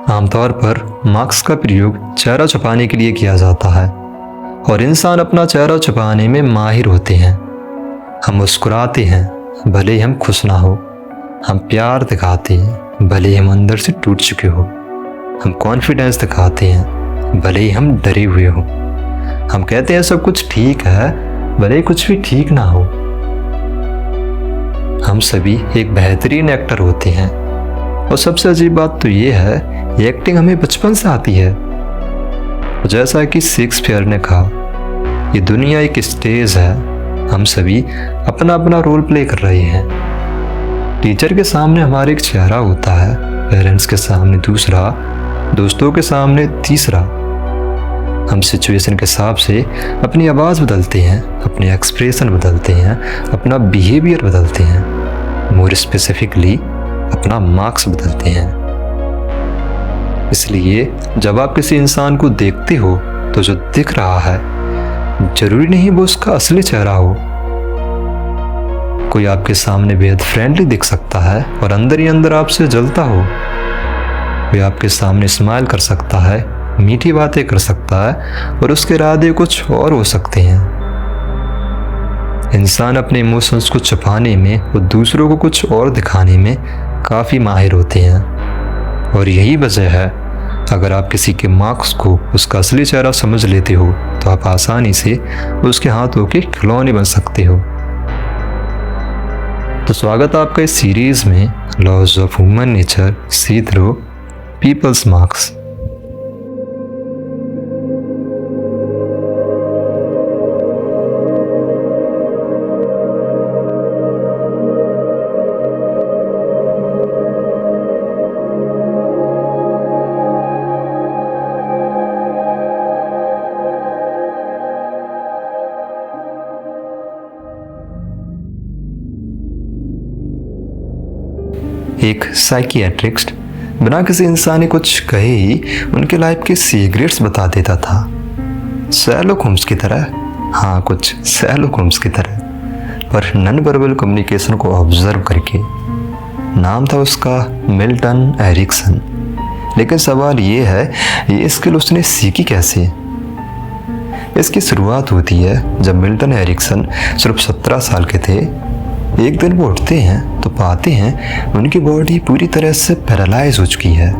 आमतौर पर मास्क का प्रयोग चेहरा छुपाने के लिए किया जाता है और इंसान अपना चेहरा छुपाने में माहिर होते हैं। हम मुस्कुराते हैं भले ही हम खुश ना हो, हम प्यार दिखाते हैं भले ही हम अंदर से टूट चुके हो, हम कॉन्फिडेंस दिखाते हैं भले ही हम डरे हुए हो, हम कहते हैं सब कुछ ठीक है भले ही कुछ भी ठीक ना हो। हम सभी एक बेहतरीन एक्टर होते हैं और सबसे अजीब बात तो ये है ये एक्टिंग हमें बचपन से आती है। जैसा कि शेक्सपियर ने कहा, ये दुनिया एक स्टेज है, हम सभी अपना अपना रोल प्ले कर रहे हैं। टीचर के सामने हमारा एक चेहरा होता है, पेरेंट्स के सामने दूसरा, दोस्तों के सामने तीसरा। हम सिचुएशन के हिसाब से अपनी आवाज़ बदलते हैं, अपने एक्सप्रेशन बदलते हैं, अपना बिहेवियर बदलते हैं, मोर स्पेसिफिकली अपना मार्क्स बदलते हैं। इसलिए जब आप किसी इंसान को देखते हो तो जो दिख रहा है जरूरी नहीं वो उसका असली चेहरा हो। कोई आपके सामने बेहद फ्रेंडली दिख सकता है और अंदर ही अंदर आपसे जलता हो। कोई आपके सामने स्माइल कर सकता है, मीठी बातें कर सकता है और उसके इरादे कुछ और हो सकते हैं। इंसान अपने इमोशंस को छुपाने में और दूसरों को कुछ और दिखाने में काफ़ी माहिर होते हैं और यही वजह है अगर आप किसी के मार्क्स को उसका असली चेहरा समझ लेते हो तो आप आसानी से उसके हाथों के खिलौने बन सकते हो। तो स्वागत है आपका इस सीरीज में laws of human nature see through people's marks. एक साइकियाट्रिस्ट बिना किसी इंसान ने कुछ कहे ही उनके लाइफ के सीक्रेट्स बता देता था, शर्लॉक होम्स की तरह। हाँ, कुछ शर्लॉक होम्स की तरह, पर नॉन वर्बल कम्युनिकेशन को ऑब्जर्व करके। नाम था उसका मिल्टन एरिक्सन। लेकिन सवाल ये है ये स्किल उसने सीखी कैसे। इसकी शुरुआत होती है जब मिल्टन एरिक्सन सिर्फ 17 साल के थे। एक दिन वो उठते हैं तो पाते हैं उनकी बॉडी पूरी तरह से पैरालाइज हो चुकी है।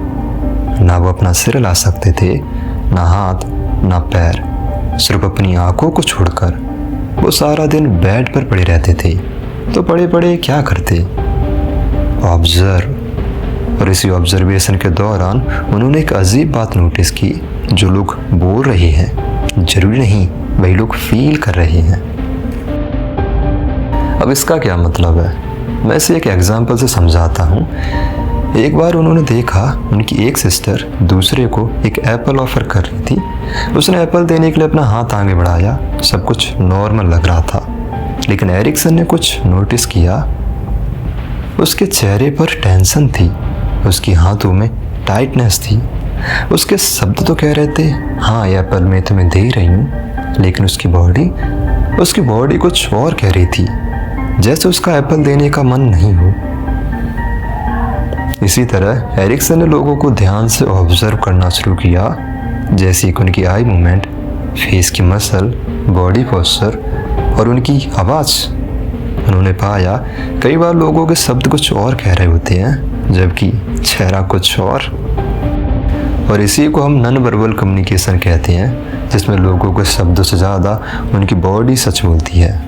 ना वो अपना सिर हिला सकते थे, ना हाथ ना पैर, सिर्फ अपनी आंखों को छोड़कर वो सारा दिन बेड पर पड़े रहते थे। तो पड़े पड़े क्या करते? ऑब्जर्व। और इसी ऑब्जर्वेशन के दौरान उन्होंने एक अजीब बात नोटिस की, जो लोग बोल रहे हैं जरूरी नहीं वही लोग फील कर रहे हैं। अब इसका क्या मतलब है, मैं इसे एक एग्जाम्पल से समझाता हूँ। एक बार उन्होंने देखा उनकी एक सिस्टर दूसरे को एक एप्पल ऑफर कर रही थी। उसने एप्पल देने के लिए अपना हाथ आगे बढ़ाया, सब कुछ नॉर्मल लग रहा था। लेकिन एरिक्सन ने कुछ नोटिस किया, उसके चेहरे पर टेंशन थी, उसकी हाथों में टाइटनेस थी। उसके शब्द तो कह रहे थे हाँ ये एप्पल मैं तुम्हें दे रही हूँ, लेकिन उसकी बॉडी कुछ और कह रही थी, जैसे उसका एप्पल देने का मन नहीं हो। इसी तरह एरिक्सन ने लोगों को ध्यान से ऑब्जर्व करना शुरू किया, जैसे कि उनकी आई मूवमेंट, फेस की मसल, बॉडी पोस्चर और उनकी आवाज़। उन्होंने पाया कई बार लोगों के शब्द कुछ और कह रहे होते हैं जबकि चेहरा कुछ और इसी को हम नॉन वर्बल कम्युनिकेशन कहते हैं, जिसमें लोगों के शब्दों से ज़्यादा उनकी बॉडी सच बोलती है।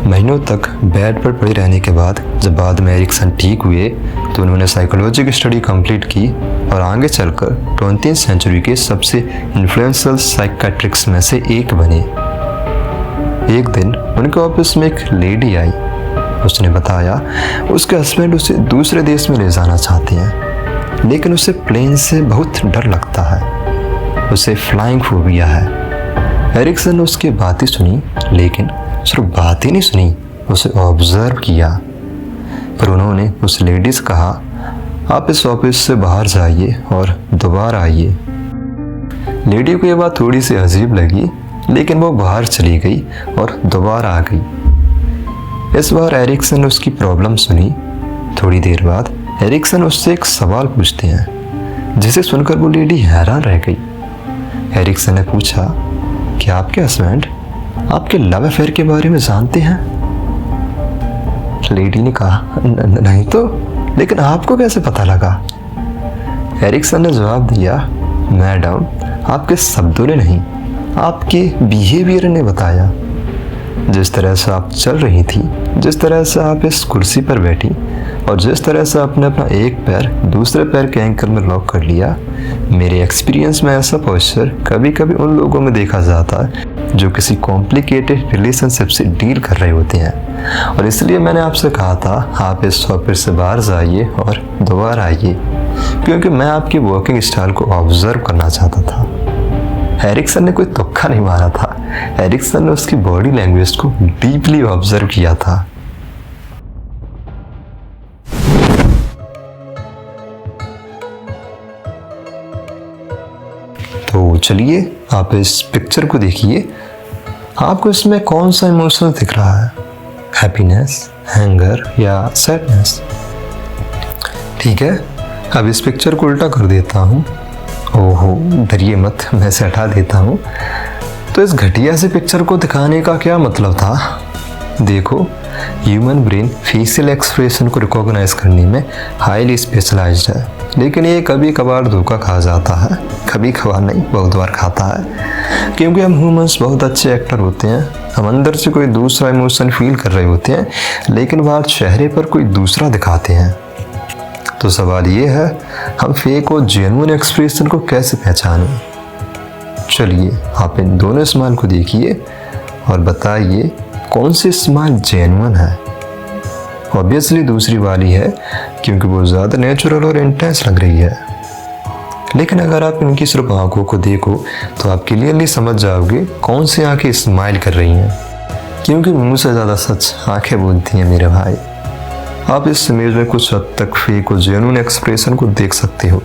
महीनों तक बेड पर पड़े रहने के बाद जब बाद में एरिक्सन ठीक हुए तो उन्होंने साइकोलॉजी की स्टडी कंप्लीट की और आगे चलकर 20वीं सेंचुरी के सबसे इन्फ्लुएंशियल साइकियाट्रिक्स में से एक बने। एक दिन उनके ऑफिस में एक लेडी आई। उसने बताया उसके हस्बैंड उसे दूसरे देश में ले जाना चाहते हैं, लेकिन उसे प्लेन से बहुत डर लगता है, उसे फ्लाइंग फोबिया है। एरिक्सन ने उसकी बातें सुनी, लेकिन सिर्फ बात ही नहीं सुनी, उसे ऑब्जर्व किया। पर उन्होंने उस लेडी से कहा आप इस ऑफिस से बाहर जाइए और दोबारा आइए। लेडी को यह बात थोड़ी सी अजीब लगी, लेकिन वो बाहर चली गई और दोबारा आ गई। इस बार एरिक्सन ने उसकी प्रॉब्लम सुनी। थोड़ी देर बाद एरिक्सन उससे एक सवाल पूछते हैं जिसे सुनकर वो लेडी हैरान रह गई। एरिक्सन ने पूछा, क्या आपके हस्बैंड आपके लव अफेयर के बारे में जानते हैं? लेडी ने कहा, नहीं तो, लेकिन आपको कैसे पता लगा? एरिक्सन ने जवाब दिया, मैडम, आपके शब्दों ने नहीं, आपके बिहेवियर ने बताया। जिस तरह से आप चल रही थी, जिस तरह से आप इस कुर्सी पर बैठी और जिस तरह से आपने अपना एक पैर दूसरे पैर के एंकल में लॉक कर लिया, मेरे एक्सपीरियंस में ऐसा पोस्चर कभी कभी उन लोगों में देखा जाता है जो किसी कॉम्प्लिकेटेड रिलेशनशिप से डील कर रहे होते हैं। और इसलिए मैंने आपसे कहा था, आप इस सॉफ्टवेयर से बाहर जाइए और दोबारा आइए, क्योंकि मैं आपकी वर्किंग स्टाइल को ऑब्जर्व करना चाहता था। एरिक्सन ने कोई तुक्का नहीं मारा था। एरिक्सन ने उसकी बॉडी लैंग्वेज को डीपली ऑब्जर्व किया था। तो चलिए आप इस पिक्चर को देखिए, आपको इसमें कौन सा इमोशन दिख रहा है? हैप्पीनेस, एंगर या सैडनेस? ठीक है, अब इस पिक्चर को उल्टा कर देता हूँ। ओहो, डरिए मत, मैं इसे हटा देता हूँ। तो इस घटिया से पिक्चर को दिखाने का क्या मतलब था? देखो, ह्यूमन ब्रेन फेशियल एक्सप्रेशन को रिकॉग्नाइज करने में हाईली स्पेशलाइज्ड है, लेकिन ये कभी कभार धोखा खा जाता है। कभी कभार नहीं, बहुत बार खाता है, क्योंकि हम ह्यूमंस बहुत अच्छे एक्टर होते हैं। हम अंदर से कोई दूसरा इमोशन फील कर रहे होते हैं, लेकिन बाहर चेहरे पर कोई दूसरा दिखाते हैं। तो सवाल ये है, हम फेक और जेन्युइन एक्सप्रेशन को कैसे पहचानें? चलिए आप इन दोनों स्माइल को देखिए और बताइए कौन सी स्माइल जेन्युइन है। ऑब्वियसली दूसरी वाली है, क्योंकि वो ज़्यादा नेचुरल और इंटेंस लग रही है। लेकिन अगर आप इनकी सिर्फ आंखों को देखो तो आप क्लियरली समझ जाओगे कौन सी आंखें स्माइल कर रही हैं, क्योंकि मुंह से ज़्यादा सच आंखें बोलती हैं मेरे भाई। आप इस इमेज में कुछ हद तक फेक और जेन्युइन एक्सप्रेशन को देख सकते हो,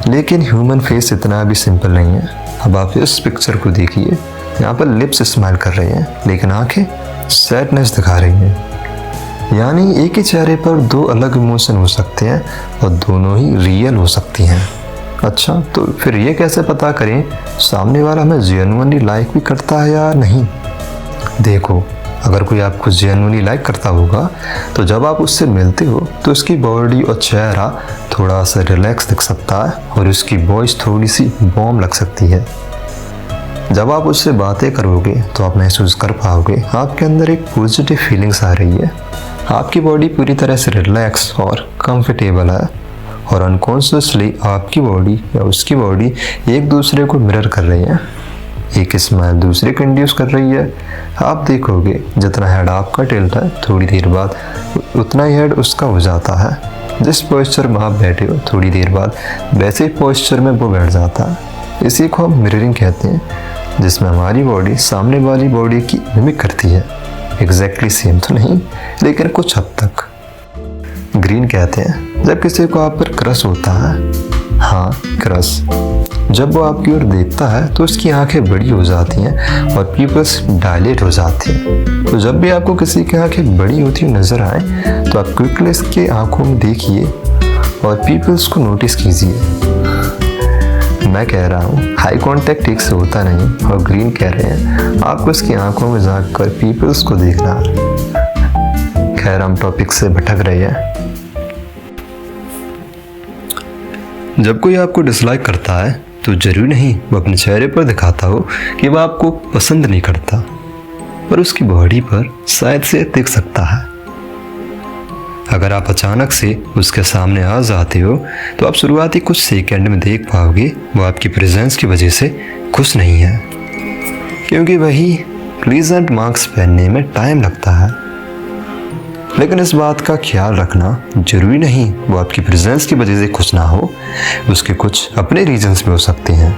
लेकिन ह्यूमन फेस इतना भी सिंपल नहीं है। अब आप इस पिक्चर को देखिए, यहाँ पर लिप्स स्माइल कर रहे हैं, लेकिन आंखें सैडनेस दिखा रही हैं। यानी एक ही चेहरे पर दो अलग इमोशन हो सकते हैं और दोनों ही रियल हो सकती हैं। अच्छा, तो फिर ये कैसे पता करें सामने वाला हमें जेन्युइनली लाइक भी करता है या नहीं? देखो, अगर कोई आपको जेन्युइनली लाइक करता होगा तो जब आप उससे मिलते हो तो उसकी बॉडी और चेहरा थोड़ा सा रिलैक्स दिख सकता है और उसकी वॉइस थोड़ी सी वार्म लग सकती है। जब आप उससे बातें करोगे तो आप महसूस कर पाओगे आपके अंदर एक पॉजिटिव फीलिंग्स आ रही है। आपकी बॉडी पूरी तरह से रिलैक्स और कंफर्टेबल है और अनकॉन्शियसली आपकी बॉडी या उसकी बॉडी एक दूसरे को मिरर कर रही है। एक स्माइल दूसरे को इंड्यूस कर रही है। आप देखोगे जितना हेड आपका टिल्ट है, थोड़ी देर बाद उतना ही हेड उसका हो जाता है। जिस पोस्चर में आप बैठे हो, थोड़ी देर बाद वैसे ही पोस्चर में वो बैठ जाता है। इसी को हम मिररिंग कहते हैं, जिसमें हमारी बॉडी सामने वाली बॉडी की मिमिक करती है। एग्जैक्टली सेम तो नहीं, लेकिन कुछ हद तक। ग्रीन कहते हैं जब किसी को आप पर क्रश होता है। हाँ, क्रश। जब वो आपकी ओर देखता है तो उसकी आंखें बड़ी हो जाती हैं और पीपल्स डायलेट हो जाती हैं। तो जब भी आपको किसी की आंखें बड़ी होती हुई नजर आए तो आप क्विकली इसके आंखों में देखिए और पीपल्स को नोटिस कीजिए। मैं कह रहा हूँ हाई कांटेक्ट ठीक से होता नहीं, और ग्रीन कह रहे हैं आपको इसकी आंखों में झांक कर पीपल्स को देखना। खैर, हम टॉपिक से भटक रहे हैं। जब कोई आपको डिसलाइक करता है तो जरूरी नहीं वो अपने चेहरे पर दिखाता हो कि वह आपको पसंद नहीं करता, पर उसकी बॉडी पर शायद से दिख सकता है। अगर आप अचानक से उसके सामने आ जाते हो तो आप शुरुआती कुछ सेकंड में देख पाओगे वो आपकी प्रेजेंस की वजह से खुश नहीं है, क्योंकि वही प्लीजेंट मार्क्स पहनने में टाइम लगता है। लेकिन इस बात का ख्याल रखना, जरूरी नहीं वो आपकी प्रेजेंस की वजह से खुश ना हो, उसके कुछ अपने रीजंस भी हो सकते हैं।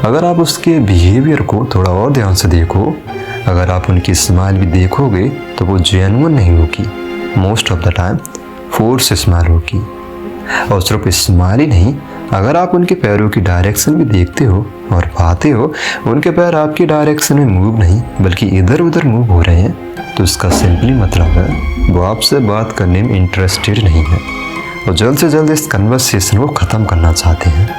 अगर आप उसके बिहेवियर को थोड़ा और ध्यान से देखो, अगर आप उनकी स्माइल भी देखोगे तो वो जेन्युइन नहीं होगी, most of the time force smile होगी। और सिर्फ स्माइल ही नहीं, अगर आप उनके पैरों की डायरेक्शन भी देखते हो और पाते हो उनके पैर आपकी डायरेक्शन में मूव नहीं बल्कि इधर उधर मूव हो रहे हैं, तो इसका सिंपली मतलब है वो आपसे बात करने में इंटरेस्टेड नहीं है और जल्द से जल्द इस कन्वर्सेशन को ख़त्म करना चाहते हैं।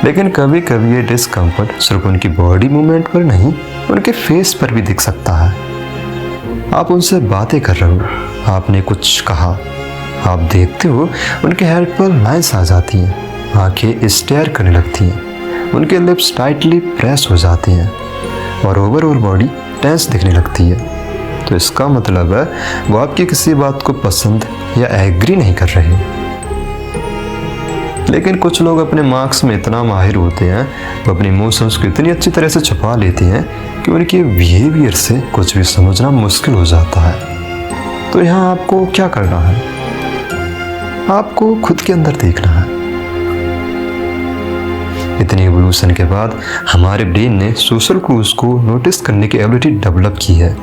लेकिन कभी कभी ये डिस्कम्फर्ट सिर्फ उनकी बॉडी मूवमेंट पर नहीं, उनके फेस पर भी दिख सकता है। आप उनसे बातें कर रहे हो, आपने कुछ कहा, आप देखते हो उनके हेड पर लाइंस आ जाती हैं, आंखें स्टेयर करने लगती हैं, उनके लिप्स टाइटली प्रेस हो जाते हैं और ओवरऑल बॉडी टेंस दिखने लगती है। तो इसका मतलब है वो आपकी किसी बात को पसंद या एग्री नहीं कर रहे। लेकिन कुछ लोग अपने मार्क्स में इतना माहिर होते हैं, वो अपने इमोशंस को इतनी अच्छी तरह से छुपा लेते हैं कि उनके बिहेवियर से कुछ भी समझना मुश्किल हो जाता है। तो यहाँ आपको क्या करना है? आपको खुद के अंदर देखना है। इतनी एवोल्यूशन के बाद हमारे ब्रेन ने सोशल क्लूज को नोटिस करने की एबिलिटी डेवलप की है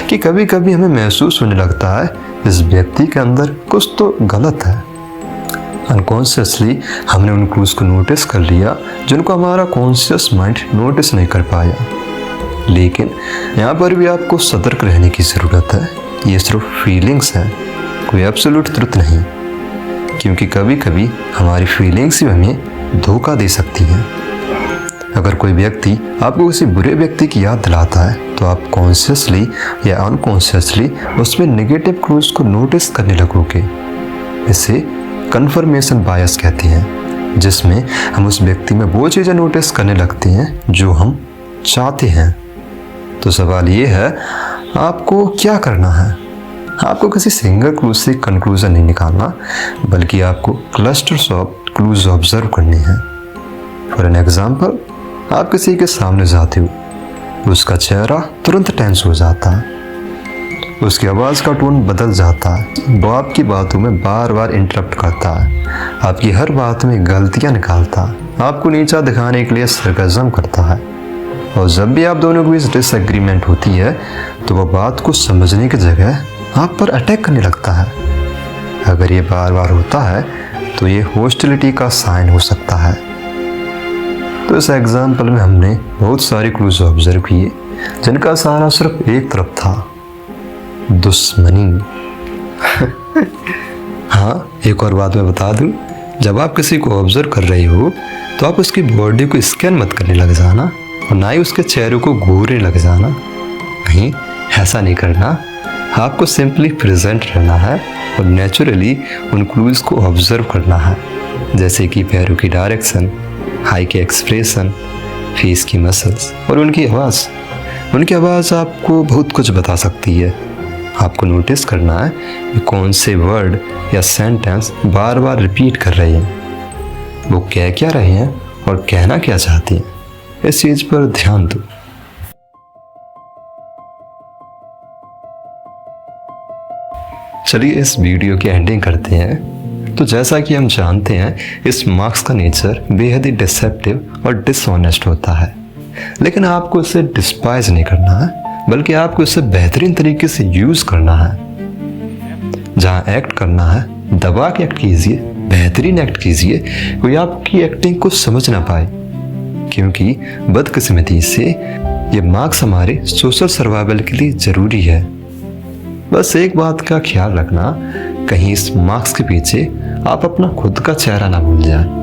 कि कभी कभी हमें महसूस होने लगता है इस व्यक्ति के अंदर कुछ तो गलत है। अनकॉन्शियसली हमने उन क्लूज को नोटिस कर लिया जिनको हमारा कॉन्शियस माइंड नोटिस नहीं कर पाया। लेकिन यहाँ पर भी आपको सतर्क रहने की ज़रूरत है। ये सिर्फ फीलिंग्स है, कोई एब्सोल्यूट ट्रुथ नहीं, क्योंकि कभी कभी हमारी फीलिंग्स ही हमें धोखा दे सकती हैं। अगर कोई व्यक्ति आपको किसी बुरे व्यक्ति की याद दिलाता है तो आप कॉन्शियसली या अनकॉन्शियसली उसमें नेगेटिव क्लूज को नोटिस करने लगोगे। इसे कन्फर्मेशन बायस कहते हैं, जिसमें हम उस व्यक्ति में वो चीज़ें नोटिस करने लगते हैं जो हम चाहते हैं। तो सवाल ये है आपको क्या करना है? आपको किसी सिंगल क्लूज से कंक्लूजन नहीं निकालना, बल्कि आपको क्लस्टर्स ऑफ क्लूज ऑब्जर्व करने हैं। फॉर एन एग्जाम्पल, आप किसी के सामने जाते हो, उसका चेहरा तुरंत टेंस हो जाता है, उसकी आवाज़ का टोन बदल जाता है, वो आपकी बातों में बार बार इंटरप्ट करता है, आपकी हर बात में गलतियां निकालता है, आपको नीचा दिखाने के लिए सरगर्म करता है। और जब भी आप दोनों के बीच डिसएग्रीमेंट होती है तो वह बात को समझने की जगह आप पर अटैक करने लगता है। अगर ये बार बार होता है तो ये हॉस्टिलिटी का साइन हो सकता है। तो इस एग्जाम्पल में हमने बहुत सारे क्लूज ऑब्जर्व किए जिनका सहारा सिर्फ एक तरफ था, दुश्मनी। हाँ, एक और बात मैं बता दूं, जब आप किसी को ऑब्जर्व कर रहे हो तो आप उसकी बॉडी को स्कैन मत करने लग जाना और ना ही उसके चेहरे को घूरने लग जाना। नहीं, ऐसा नहीं करना। आपको सिंपली प्रेजेंट रहना है और नेचुरली उन क्लूज को ऑब्जर्व करना है, जैसे कि पैरों की डायरेक्शन, आई के एक्सप्रेशन, फेस की मसल्स और उनकी आवाज़। उनकी आवाज़ आपको बहुत कुछ बता सकती है। आपको नोटिस करना है कि कौन से वर्ड या सेंटेंस बार बार रिपीट कर रहे हैं, वो कह क्या रहे हैं और कहना क्या चाहते हैं। इस चीज़ पर ध्यान दो। चलिए इस वीडियो की एंडिंग करते हैं। तो जैसा कि हम जानते हैं, इस मार्क्स का नेचर बेहद ही डिसेप्टिव और डिसऑनेस्ट होता है, लेकिन आपको इसे डिस्पाइज नहीं करना है, बल्कि आपको इसे बेहतरीन तरीके से यूज करना है। जहां एक्ट करना है, दबा के एक्ट कीजिए, बेहतरीन एक्ट कीजिए, कोई आपकी एक्टिंग को समझ ना पाए, क्योंकि बदकिस्मती से ये मार्क्स हमारे सोशल सर्वाइवल के लिए जरूरी है। बस एक बात का ख्याल रखना, कहीं इस मार्क्स के पीछे आप अपना खुद का चेहरा ना भूल जाए।